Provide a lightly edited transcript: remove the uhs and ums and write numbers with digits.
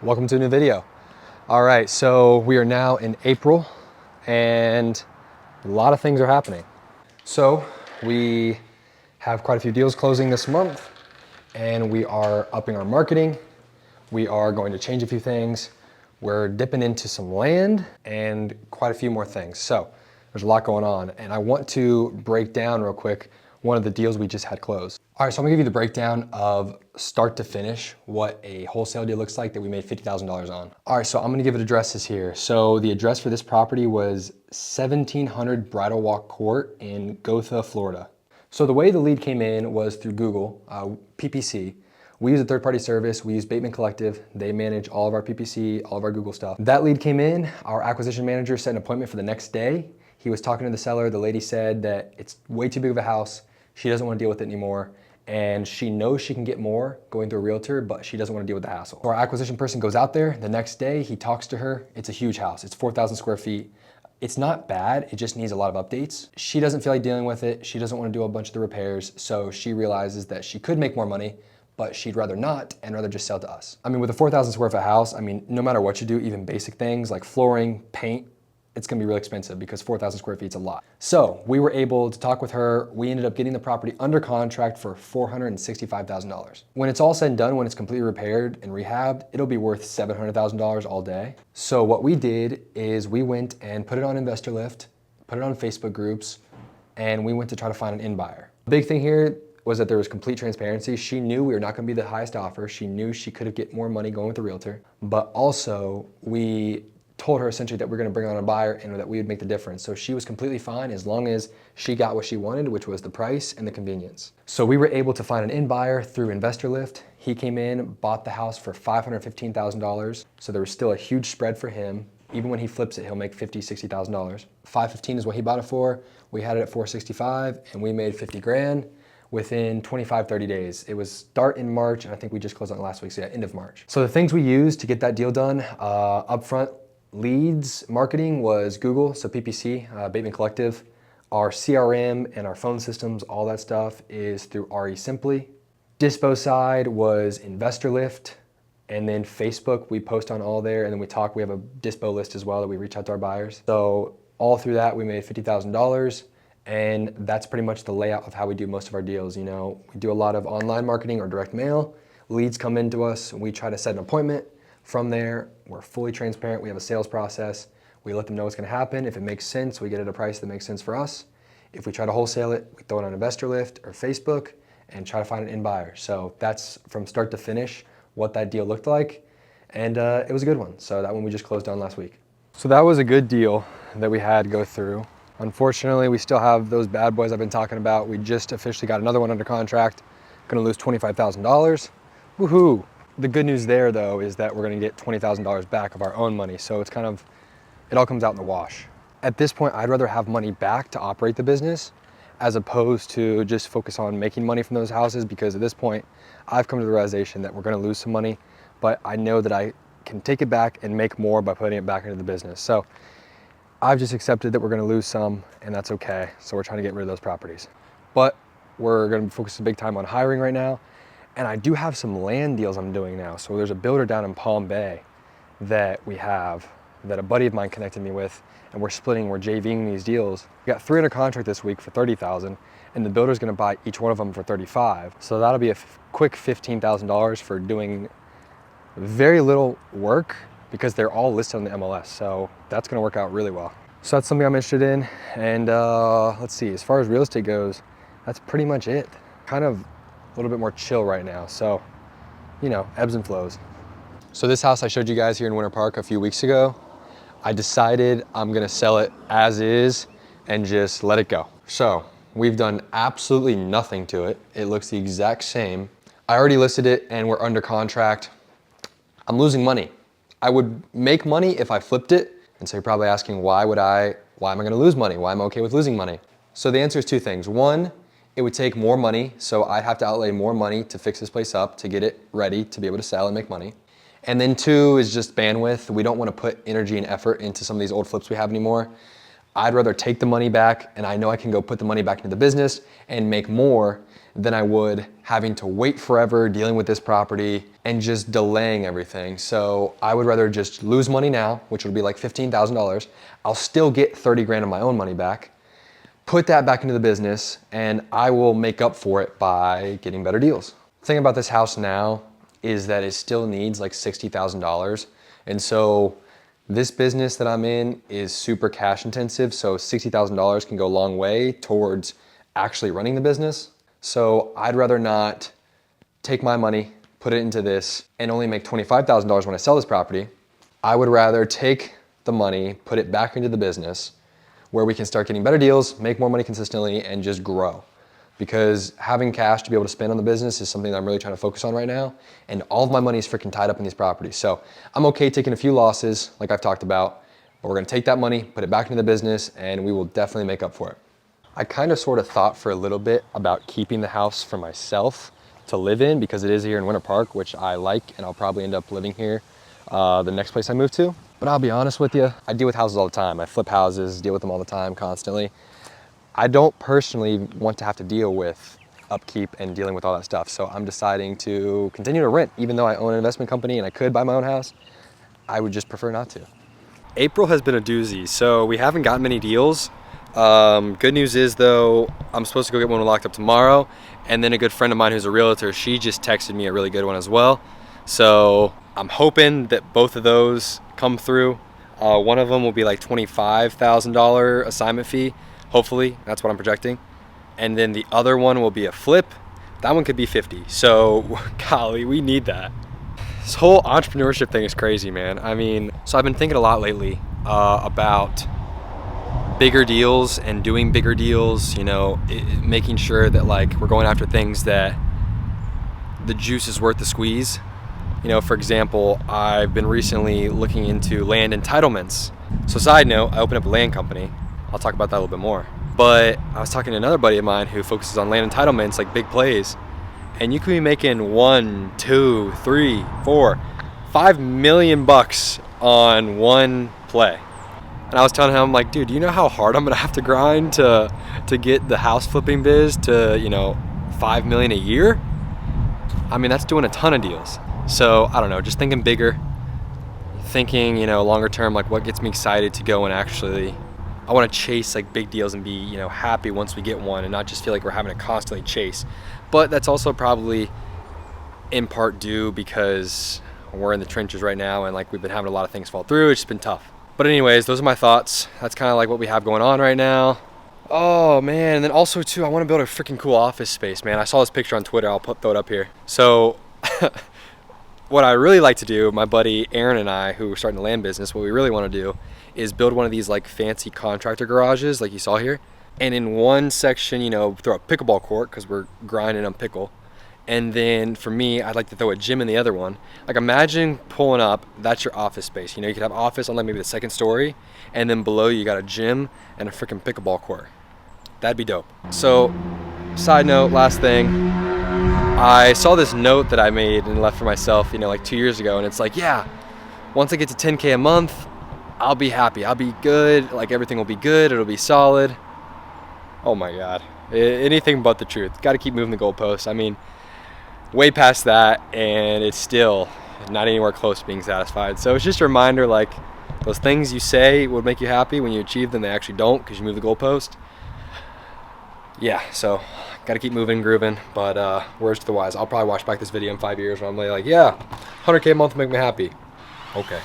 Welcome to a new video. All right, so we are now in April and a lot of things are happening. So we have quite a few deals closing this month and we are upping our marketing. We are going to change a few things. We're dipping into some land and quite a few more things. So there's a lot going on and I want to break down real quick one of the deals we just had closed. All right, so I'm gonna give you the breakdown of start to finish, what a wholesale deal looks like that we made $50,000 on. All right, so I'm gonna give it addresses here. So the address for this property was 1700 Bridal Walk Court in Gotha, Florida. So the way the lead came in was through Google, PPC. We use a third-party service. We use Bateman Collective. They manage all of our PPC, all of our Google stuff. That lead came in. Our acquisition manager set an appointment for the next day. He was talking to the seller. The lady said that it's way too big of a house. She doesn't want to deal with it anymore. And she knows she can get more going through a realtor, but she doesn't want to deal with the hassle. So our acquisition person goes out there. The next day, he talks to her. It's a huge house. It's 4,000 square feet. It's not bad, it just needs a lot of updates. She doesn't feel like dealing with it. She doesn't want to do a bunch of the repairs. So she realizes that she could make more money, but she'd rather not and rather just sell to us. I mean, with a 4,000 square foot house, I mean, no matter what you do, even basic things like flooring, paint, it's gonna be really expensive because 4,000 square feet is a lot. So we were able to talk with her. We ended up getting the property under contract for $465,000. When it's all said and done, when it's completely repaired and rehabbed, it'll be worth $700,000 all day. So what we did is we went and put it on Investor Lift, put it on Facebook groups, and we went to try to find an in buyer. The big thing here was that there was complete transparency. She knew we were not gonna be the highest offer. She knew she could have get more money going with the realtor, but also we told her essentially that we're gonna bring on a buyer and that we would make the difference. So she was completely fine as long as she got what she wanted, which was the price and the convenience. So we were able to find an in buyer through Investor Lift. He came in, bought the house for $515,000. So there was still a huge spread for him. Even when he flips it, he'll make $50,000, $60,000. $515 is what he bought it for. We had it at $465 and we made 50 grand within 25, 30 days. It was start in March and I think we just closed on last week, so yeah, end of March. So the things we used to get that deal done, upfront, leads marketing was Google, so PPC, Bateman Collective. Our CRM and our phone systems, all that stuff is through RE Simply. Dispo side was Investor Lift, and then Facebook, we post on all there, and then we have a Dispo list as well that we reach out to our buyers. So all through that, we made $50,000, and that's pretty much the layout of how we do most of our deals. You know, we do a lot of online marketing or direct mail. Leads come into us, and we try to set an appointment. From there, we're fully transparent. We have a sales process. We let them know what's gonna happen. If it makes sense, we get it a price that makes sense for us. If we try to wholesale it, we throw it on Investor Lift or Facebook and try to find an in buyer. So that's from start to finish what that deal looked like. And it was a good one. So that one we just closed on last week. So that was a good deal that we had go through. Unfortunately, we still have those bad boys I've been talking about. We just officially got another one under contract. Gonna lose $25,000. Woohoo! The good news there though is that we're gonna get $20,000 back of our own money. So it's it all comes out in the wash. At this point, I'd rather have money back to operate the business as opposed to just focus on making money from those houses, because at this point, I've come to the realization that we're gonna lose some money, but I know that I can take it back and make more by putting it back into the business. So I've just accepted that we're gonna lose some and that's okay. So we're trying to get rid of those properties. But we're gonna focus big time on hiring right now. And I do have some land deals I'm doing now. So there's a builder down in Palm Bay that we have, that a buddy of mine connected me with, and we're JVing these deals. We got 3 under contract this week for $30,000, and the builder's gonna buy each one of them for $35,000. So that'll be a quick $15,000 for doing very little work because they're all listed on the MLS. So that's gonna work out really well. So that's something I'm interested in. And let's see, as far as real estate goes, that's pretty much it. Kind of a little bit more chill right now. So, you know, ebbs and flows. So this house I showed you guys here in Winter Park a few weeks ago, I decided I'm gonna sell it as is and just let it go. So we've done absolutely nothing to it. It looks the exact same. I already listed it and we're under contract. I'm losing money. I would make money if I flipped it. And so you're probably asking, why am I gonna lose money? Why am I okay with losing money? So the answer is 2 things. One, it would take more money, so I'd have to outlay more money to fix this place up, to get it ready, to be able to sell and make money. And then 2 is just bandwidth. We don't want to put energy and effort into some of these old flips we have anymore. I'd rather take the money back, and I know I can go put the money back into the business and make more than I would having to wait forever, dealing with this property and just delaying everything. So I would rather just lose money now, which would be like $15,000. I'll still get 30 grand of my own money back, put that back into the business, and I will make up for it by getting better deals. The thing about this house now is that it still needs like $60,000. And so this business that I'm in is super cash intensive. So $60,000 can go a long way towards actually running the business. So I'd rather not take my money, put it into this, and only make $25,000 when I sell this property. I would rather take the money, put it back into the business where we can start getting better deals, make more money consistently, and just grow. Because having cash to be able to spend on the business is something that I'm really trying to focus on right now. And all of my money is freaking tied up in these properties. So I'm okay taking a few losses, like I've talked about, but we're gonna take that money, put it back into the business, and we will definitely make up for it. I kind of sort of thought for a little bit about keeping the house for myself to live in because it is here in Winter Park, which I like, and I'll probably end up living here the next place I move to. But I'll be honest with you, I deal with houses all the time. I flip houses, deal with them all the time, constantly. I don't personally want to have to deal with upkeep and dealing with all that stuff. So I'm deciding to continue to rent, even though I own an investment company and I could buy my own house. I would just prefer not to. April has been a doozy, so we haven't gotten many deals. Good news is though, I'm supposed to go get one locked up tomorrow, and then a good friend of mine who's a realtor, she just texted me a really good one as well. So I'm hoping that both of those come through. One of them will be like $25,000 assignment fee. Hopefully, that's what I'm projecting. And then the other one will be a flip. That one could be 50. So, golly, we need that. This whole entrepreneurship thing is crazy, man. I mean, so I've been thinking a lot lately about bigger deals and doing bigger deals, you know, making sure that like we're going after things that the juice is worth the squeeze. You know, for example, I've been recently looking into land entitlements. So side note, I opened up a land company. I'll talk about that a little bit more. But I was talking to another buddy of mine who focuses on land entitlements, like big plays. And you could be making 1, 2, 3, 4, $5 million on one play. And I was telling him, I'm like, dude, do you know how hard I'm gonna have to grind to get the house flipping biz to, you know, $5 million a year? I mean, that's doing a ton of deals. So I don't know, just thinking bigger, thinking, you know, longer term, like what gets me excited to go and actually, I want to chase like big deals and be, you know, happy once we get one and not just feel like we're having to constantly chase. But that's also probably in part due because we're in the trenches right now and like we've been having a lot of things fall through. It's just been tough. But anyways, those are my thoughts. That's kind of like what we have going on right now. Oh man, and then also too, I want to build a freaking cool office space, man. I saw this picture on Twitter. I'll throw it up here. So what I really like to do, my buddy Aaron and I, who are starting the land business, what we really want to do is build one of these like fancy contractor garages like you saw here. And in one section, you know, throw a pickleball court because we're grinding on pickle. And then for me, I'd like to throw a gym in the other one. Like imagine pulling up, that's your office space. You know, you could have office on like maybe the second story, and then below you got a gym and a freaking pickleball court. That'd be dope. So, side note, last thing. I saw this note that I made and left for myself, you know, like 2 years ago. And it's like, yeah, once I get to 10K a month, I'll be happy. I'll be good. Like everything will be good. It'll be solid. Oh my God. Anything but the truth. Got to keep moving the goalposts. I mean, way past that, and it's still not anywhere close to being satisfied. So it's just a reminder, like those things you say would make you happy, when you achieve them, they actually don't because you move the goalpost. Yeah, so got to keep moving, grooving. But words to the wise. I'll probably watch back this video in 5 years when I'm like, yeah, 100K a month will make me happy. Okay.